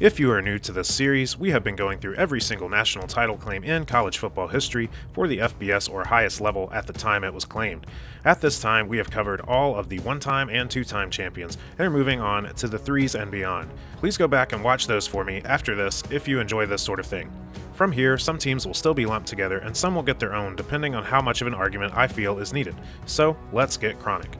If you are new to this series, we have been going through every single national title claim in college football history for the FBS or highest level at the time it was claimed. At this time, we have covered all of the one-time and two-time champions and are moving on to the threes and beyond. Please go back and watch those for me after this if you enjoy this sort of thing. From here, some teams will still be lumped together and some will get their own depending on how much of an argument I feel is needed. So, let's get chronic.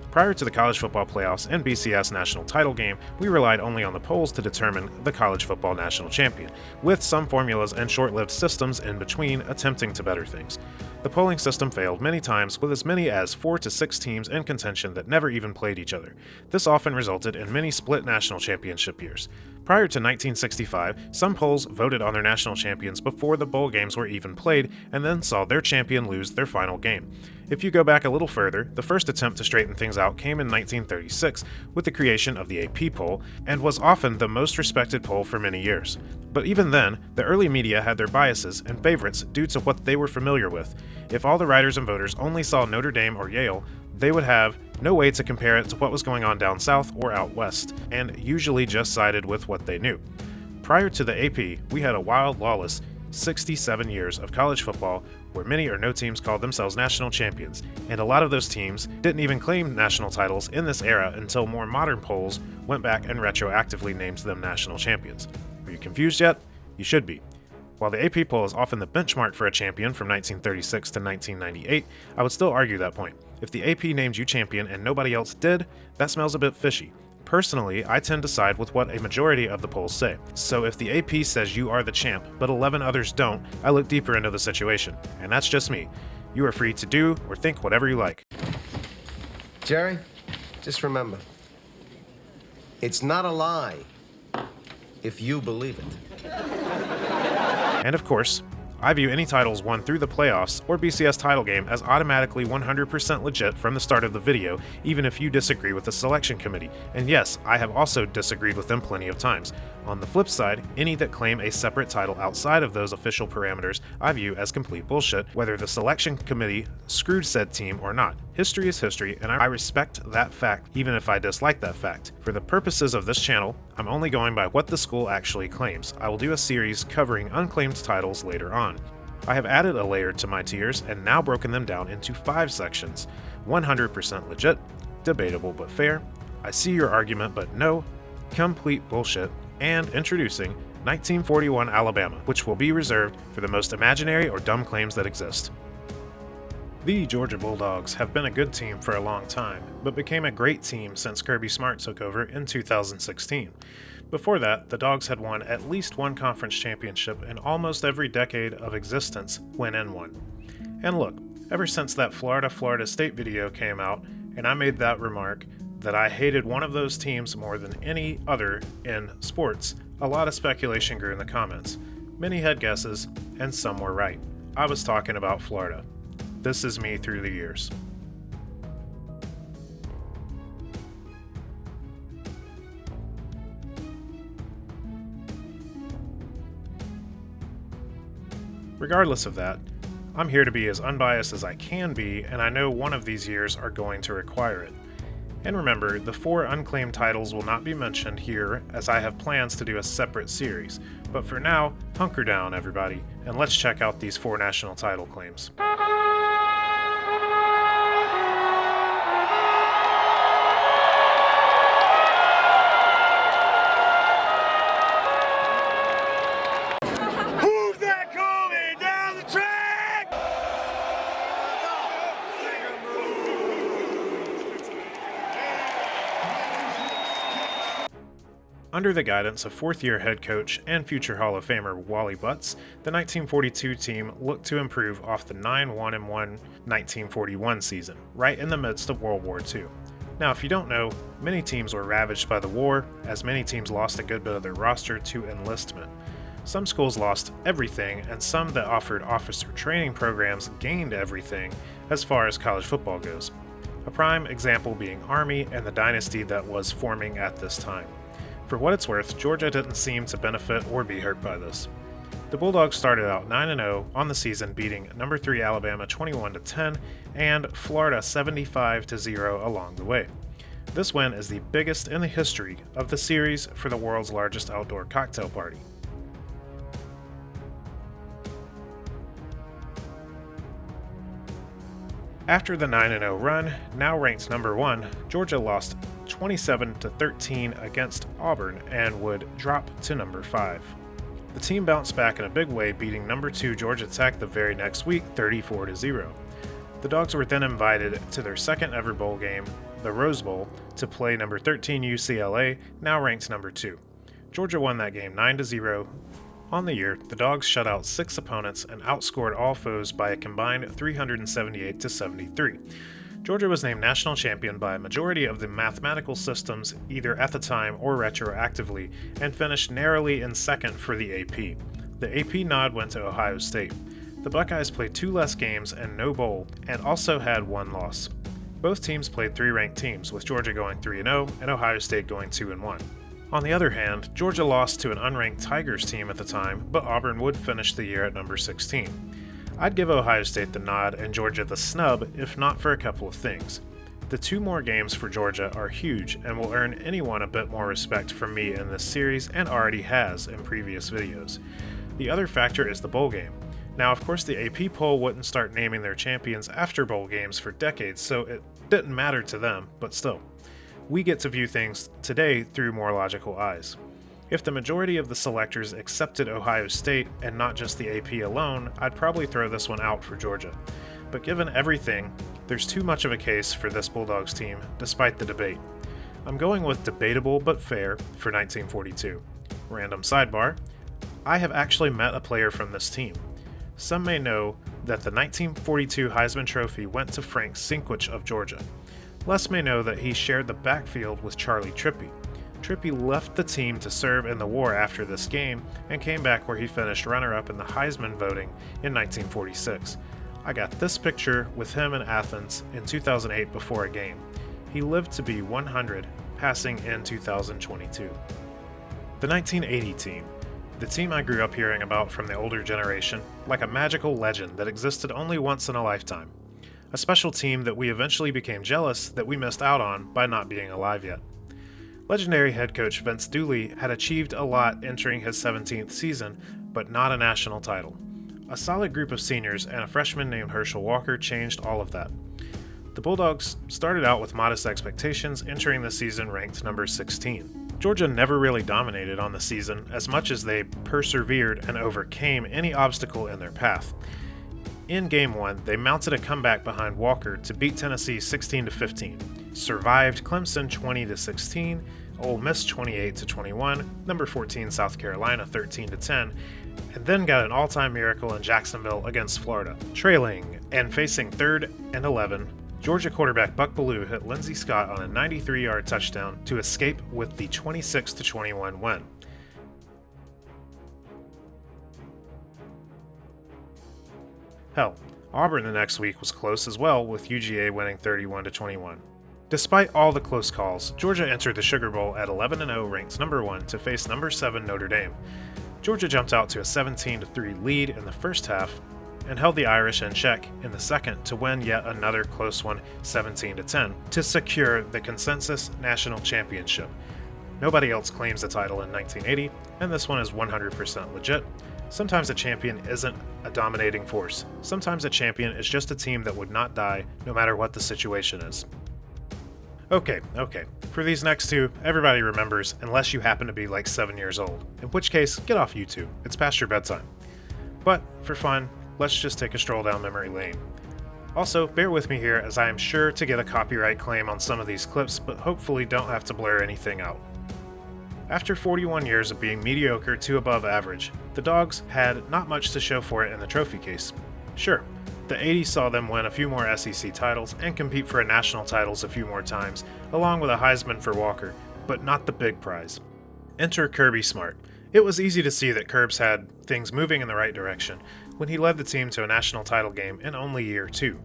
Prior to the college football playoffs and BCS national title game, we relied only on the polls to determine the college football national champion, with some formulas and short-lived systems in between attempting to better things. The polling system failed many times, with as many as 4 to 6 teams in contention that never even played each other. This often resulted in many split national championship years. Prior to 1965, some polls voted on their national champions before the bowl games were even played, and then saw their champion lose their final game. If you go back a little further, the first attempt to straighten things out came in 1936 with the creation of the AP poll, and was often the most respected poll for many years. But even then, the early media had their biases and favorites due to what they were familiar with. If all the writers and voters only saw Notre Dame or Yale, they would have no way to compare it to what was going on down south or out west, and usually just sided with what they knew. Prior to the AP, we had a wild, lawless 67 years of college football where many or no teams called themselves national champions, and a lot of those teams didn't even claim national titles in this era until more modern polls went back and retroactively named them national champions. Are you confused yet? You should be. While the AP poll is often the benchmark for a champion from 1936 to 1998, I would still argue that point. If the AP named you champion and nobody else did, that smells a bit fishy. Personally, I tend to side with what a majority of the polls say. So if the AP says you are the champ, but 11 others don't, I look deeper into the situation. And that's just me. You are free to do or think whatever you like. Jerry, just remember, it's not a lie if you believe it. And of course, I view any titles won through the playoffs or BCS title game as automatically 100% legit from the start of the video, even if you disagree with the selection committee. And yes, I have also disagreed with them plenty of times. On the flip side, any that claim a separate title outside of those official parameters I view as complete bullshit, whether the selection committee screwed said team or not. History is history, and I respect that fact, even if I dislike that fact. For the purposes of this channel, I'm only going by what the school actually claims. I will do a series covering unclaimed titles later on. I have added a layer to my tiers and now broken them down into 5 sections. 100% legit, debatable but fair, I see your argument but no, complete bullshit, and introducing 1941 Alabama, which will be reserved for the most imaginary or dumb claims that exist. The Georgia Bulldogs have been a good team for a long time, but became a great team since Kirby Smart took over in 2016. Before that, the Dogs had won at least one conference championship in almost every decade of existence when in one. And look, ever since that Florida State video came out, and I made that remark that I hated one of those teams more than any other in sports, a lot of speculation grew in the comments. Many had guesses, and some were right. I was talking about Florida. This is me through the years. Regardless of that, I'm here to be as unbiased as I can be, and I know one of these years are going to require it. And remember, the 4 unclaimed titles will not be mentioned here, as I have plans to do a separate series. But for now, hunker down everybody, and let's check out these 4 national title claims. Under the guidance of fourth-year head coach and future Hall of Famer Wally Butts, the 1942 team looked to improve off the 9-1-1 1941 season, right in the midst of World War II. Now, if you don't know, many teams were ravaged by the war, as many teams lost a good bit of their roster to enlistment. Some schools lost everything, and some that offered officer training programs gained everything as far as college football goes. A prime example being Army and the dynasty that was forming at this time. For what it's worth, Georgia didn't seem to benefit or be hurt by this. The Bulldogs started out 9-0 on the season, beating number 3 Alabama 21-10 and Florida 75-0 along the way. This win is the biggest in the history of the series for the world's largest outdoor cocktail party. After the 9-0 run, now ranked number 1, Georgia lost 27-13 against Auburn and would drop to number 5. The team bounced back in a big way, beating number 2 Georgia Tech the very next week 34-0. The Dogs were then invited to their second ever bowl game, the Rose Bowl, to play number 13 UCLA, now ranked number 2. Georgia won that game 9-0. On the year, the Dogs shut out 6 opponents and outscored all foes by a combined 378-73. Georgia was named national champion by a majority of the mathematical systems either at the time or retroactively, and finished narrowly in second for the AP. The AP nod went to Ohio State. The Buckeyes played 2 less games and no bowl, and also had 1 loss. Both teams played 3 ranked teams, with Georgia going 3-0 and Ohio State going 2-1. On the other hand, Georgia lost to an unranked Tigers team at the time, but Auburn would finish the year at number 16. I'd give Ohio State the nod and Georgia the snub if not for a couple of things. The 2 more games for Georgia are huge and will earn anyone a bit more respect from me in this series, and already has in previous videos. The other factor is the bowl game. Now, of course, the AP poll wouldn't start naming their champions after bowl games for decades, so it didn't matter to them, but still. We get to view things today through more logical eyes. If the majority of the selectors accepted Ohio State and not just the AP alone, I'd probably throw this one out for Georgia. But given everything, there's too much of a case for this Bulldogs team, despite the debate. I'm going with debatable but fair for 1942. Random sidebar: I have actually met a player from this team. Some may know that the 1942 Heisman Trophy went to Frank Sinkwich of Georgia. Less may know that he shared the backfield with Charlie Trippi. Trippi left the team to serve in the war after this game and came back where he finished runner-up in the Heisman voting in 1946. I got this picture with him in Athens in 2008 before a game. He lived to be 100, passing in 2022. The 1980 team. The team I grew up hearing about from the older generation, like a magical legend that existed only once in a lifetime. A special team that we eventually became jealous that we missed out on by not being alive yet. Legendary head coach Vince Dooley had achieved a lot entering his 17th season, but not a national title. A solid group of seniors and a freshman named Herschel Walker changed all of that. The Bulldogs started out with modest expectations, entering the season ranked number 16. Georgia never really dominated on the season as much as they persevered and overcame any obstacle in their path. In Game 1, they mounted a comeback behind Walker to beat Tennessee 16-15, survived Clemson 20-16, Ole Miss 28-21, number 14 South Carolina 13-10, and then got an all-time miracle in Jacksonville against Florida. Trailing and facing 3rd and 11, Georgia quarterback Buck Belue hit Lindsey Scott on a 93-yard touchdown to escape with the 26-21 win. Hell, Auburn the next week was close as well, with UGA winning 31-21. Despite all the close calls, Georgia entered the Sugar Bowl at 11-0, ranked number 1, to face number 7 Notre Dame. Georgia jumped out to a 17-3 lead in the first half and held the Irish in check in the second to win yet another close one 17-10 to secure the consensus national championship. Nobody else claims the title in 1980, and this one is 100% legit. Sometimes a champion isn't a dominating force. Sometimes a champion is just a team that would not die no matter what the situation is. Okay. For these next two, everybody remembers unless you happen to be like 7 years old, in which case, get off YouTube. It's past your bedtime. But for fun, let's just take a stroll down memory lane. Also, bear with me here as I am sure to get a copyright claim on some of these clips, but hopefully don't have to blur anything out. After 41 years of being mediocre to above average, the Dogs had not much to show for it in the trophy case. Sure, the 80s saw them win a few more SEC titles and compete for national titles a few more times, along with a Heisman for Walker, but not the big prize. Enter Kirby Smart. It was easy to see that Curbs had things moving in the right direction when he led the team to a national title game in only year 2.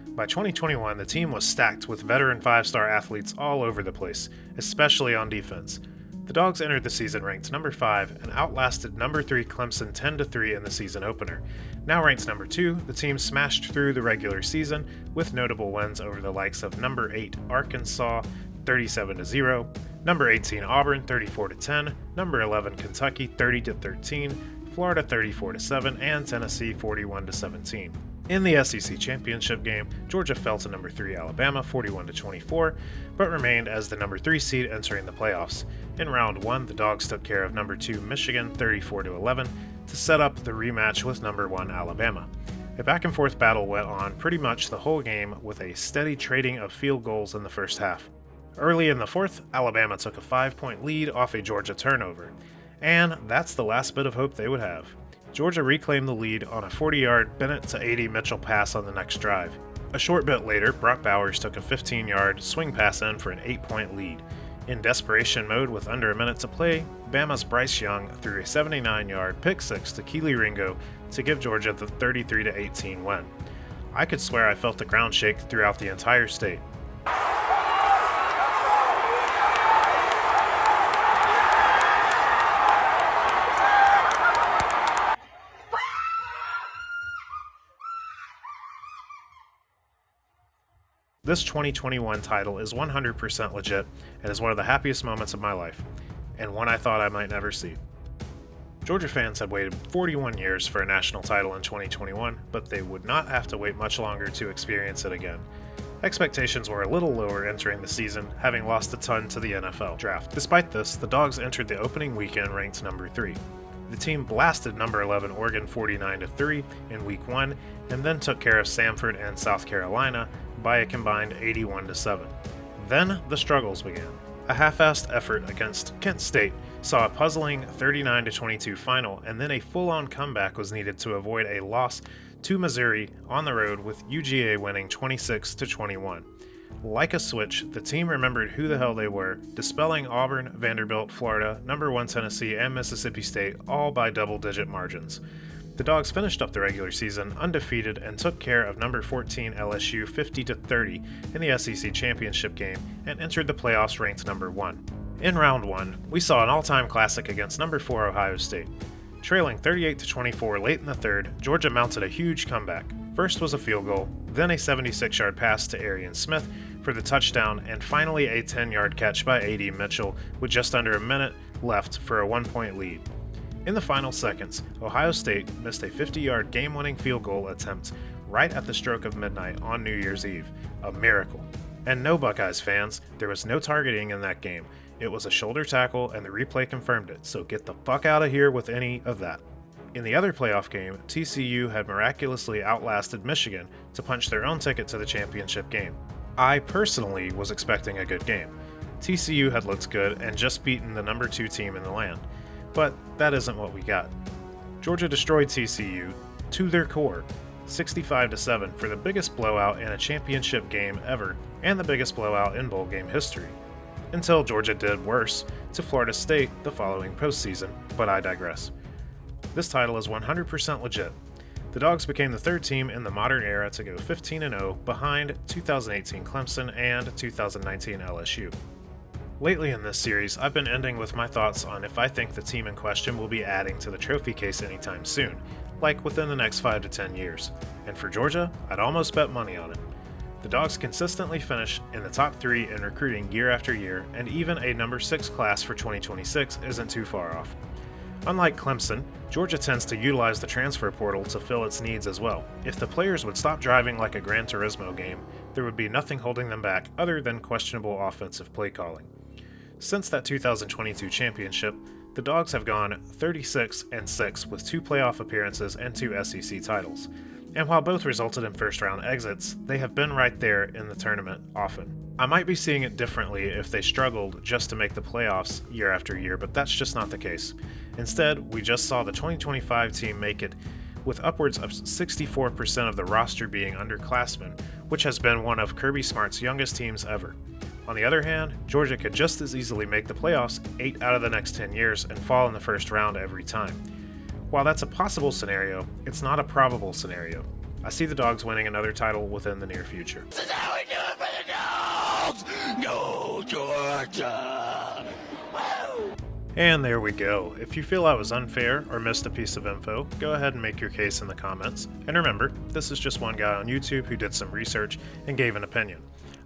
By 2021, the team was stacked with veteran 5-star athletes all over the place, especially on defense. The Dogs entered the season ranked number 5 and outlasted number 3 Clemson 10-3 in the season opener. Now ranked number 2, the team smashed through the regular season with notable wins over the likes of number 8 Arkansas, 37-0, number 18 Auburn 34-10, number 11 Kentucky 30-13, Florida 34-7, and Tennessee 41-17. In the SEC Championship game, Georgia fell to number 3 Alabama 41-24, but remained as the number 3 seed entering the playoffs. In round 1, the Dogs took care of number 2 Michigan 34-11 to set up the rematch with number 1 Alabama. A back-and-forth battle went on pretty much the whole game with a steady trading of field goals in the first half. Early in the fourth, Alabama took a 5-point lead off a Georgia turnover, and that's the last bit of hope they would have. Georgia reclaimed the lead on a 40-yard Bennett to 80 Mitchell pass on the next drive. A short bit later, Brock Bowers took a 15-yard swing pass in for an 8-point lead. In desperation mode with under a minute to play, Bama's Bryce Young threw a 79-yard pick six to Kelee Ringo to give Georgia the 33-18 win. I could swear I felt the ground shake throughout the entire state. This 2021 title is 100% legit and is one of the happiest moments of my life, and one I thought I might never see. Georgia fans had waited 41 years for a national title in 2021, but they would not have to wait much longer to experience it again. Expectations were a little lower entering the season, having lost a ton to the NFL draft. Despite this, the Dogs entered the opening weekend ranked number 3. The team blasted number 11 Oregon 49-3 in week 1, and then took care of Samford and South Carolina by a combined 81-7. Then the struggles began. A half-assed effort against Kent State saw a puzzling 39-22 final, and then a full-on comeback was needed to avoid a loss to Missouri on the road, with UGA winning 26-21. Like a switch, the team remembered who the hell they were, dispelling Auburn, Vanderbilt, Florida, number 1 Tennessee, and Mississippi State, all by double-digit margins. The Dogs finished up the regular season undefeated and took care of number 14 LSU 50-30 in the SEC Championship game and entered the playoffs ranked number 1. In round 1, we saw an all-time classic against number 4 Ohio State. Trailing 38-24 late in the third, Georgia mounted a huge comeback. First was a field goal, then a 76-yard pass to Arian Smith for the touchdown, and finally a 10-yard catch by A.D. Mitchell with just under a minute left for a 1-point lead. In the final seconds, Ohio State missed a 50-yard game-winning field goal attempt right at the stroke of midnight on New Year's Eve. A miracle. And no, Buckeyes fans, there was no targeting in that game. It was a shoulder tackle, and the replay confirmed it, so get the fuck out of here with any of that. In the other playoff game, TCU had miraculously outlasted Michigan to punch their own ticket to the championship game. I personally was expecting a good game. TCU had looked good and just beaten the number 2 team in the land. But that isn't what we got. Georgia destroyed TCU to their core, 65-7 for the biggest blowout in a championship game ever and the biggest blowout in bowl game history. Until Georgia did worse to Florida State the following postseason, but I digress. This title is 100% legit. The Dogs became the 3rd team in the modern era to go 15-0 behind 2018 Clemson and 2019 LSU. Lately in this series, I've been ending with my thoughts on if I think the team in question will be adding to the trophy case anytime soon, like within the next 5 to 10 years. And for Georgia, I'd almost bet money on it. The Dogs consistently finish in the top 3 in recruiting year after year, and even a number 6 class for 2026 isn't too far off. Unlike Clemson, Georgia tends to utilize the transfer portal to fill its needs as well. If the players would stop driving like a Gran Turismo game, there would be nothing holding them back other than questionable offensive play calling. Since that 2022 championship, the Dogs have gone 36-6 with 2 playoff appearances and 2 SEC titles. And while both resulted in first-round exits, they have been right there in the tournament often. I might be seeing it differently if they struggled just to make the playoffs year after year, but that's just not the case. Instead, we just saw the 2025 team make it with upwards of 64% of the roster being underclassmen, which has been one of Kirby Smart's youngest teams ever. On the other hand, Georgia could just as easily make the playoffs 8 out of the next 10 years and fall in the first round every time. While that's a possible scenario, it's not a probable scenario. I see the Dogs winning another title within the near future. This is how we do it for the Dogs! Go Georgia! Woo! And there we go. If you feel I was unfair or missed a piece of info, go ahead and make your case in the comments. And remember, this is just one guy on YouTube who did some research and gave an opinion.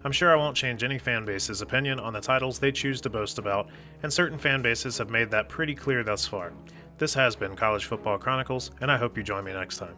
I'm sure I won't change any fan base's opinion on the titles they choose to boast about, and certain fan bases have made that pretty clear thus far. This has been College Football Chronicles, and I hope you join me next time.